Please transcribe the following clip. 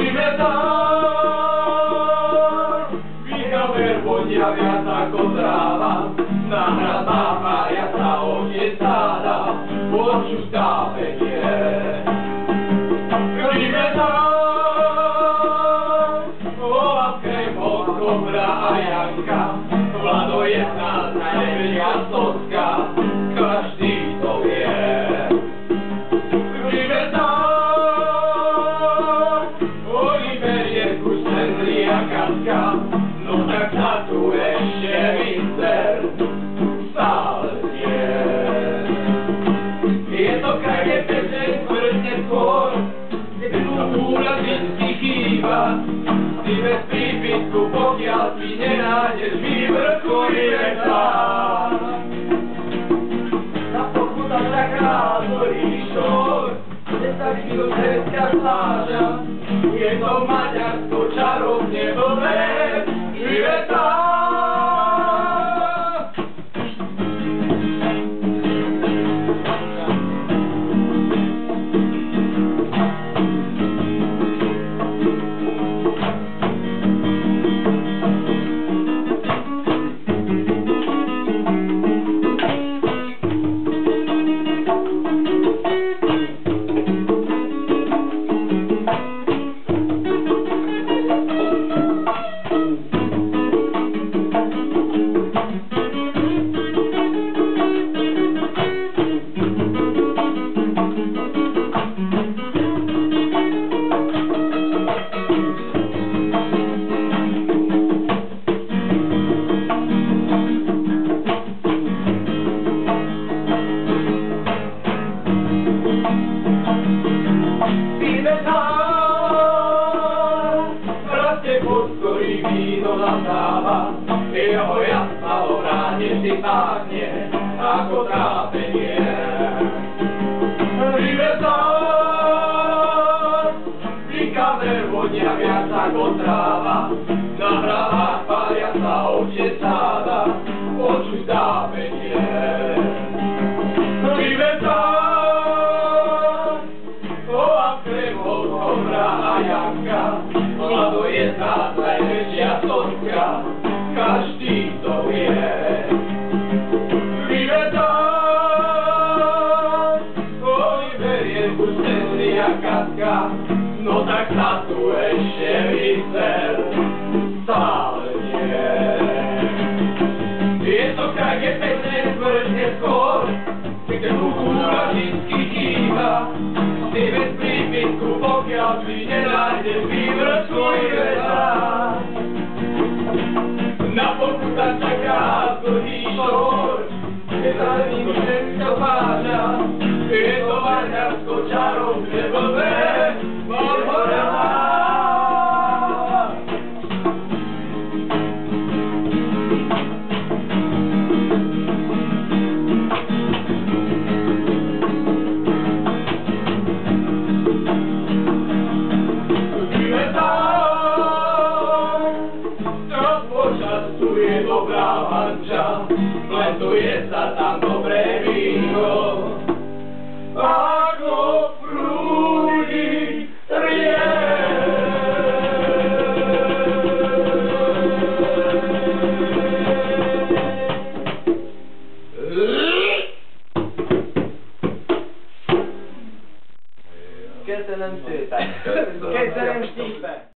Libertà, vykamer vonia viac ako tráva, nahradá pariaca očestáda, odčustávenie. Libertá, o láske od Kobra a Janka, Vlado je snad najväčšia socka, každý to vie. Libertá, Oliver je kus Henry a Katka, no tak sa tu ešte Winter stále znie. Je to kraj, kde pečeň smrtne skôr, kde kultúra vždycky chýba, si bez prípisku, pokiaľ si nenájdeš vývrtku Libertá. Na pokutách taká zorí šor, 10 kg ženská pláža, je to Maďarsko čarovne blbé, Libertá. Ktorý víno nadáva, jeho jasná obráne si páchne ako trápenie. Libertá, vykamer vonia viac ako tráva, na hravách pália sa očesáda, počuť trápenie. Libertá, o láske od Kobra a Janka, Vlado je tá najväčšia socka, každý to vie. Libertá, Oliver je kus Henry a Katka, no tak sa tu ešte Winter stále nie. Je to kraj, kde pekne smrťne skôr, kde kultúra vždycky chýba, si bez prípisku, pokiaľ si nenájdeš vývrtku Libertá. Na pokutách čaká dlhý šor, kde za ním ženská pláža, je to Maďarsko čarovne blbé, Libertá. Je dobrá manža, pletuje sa tam dobré víno.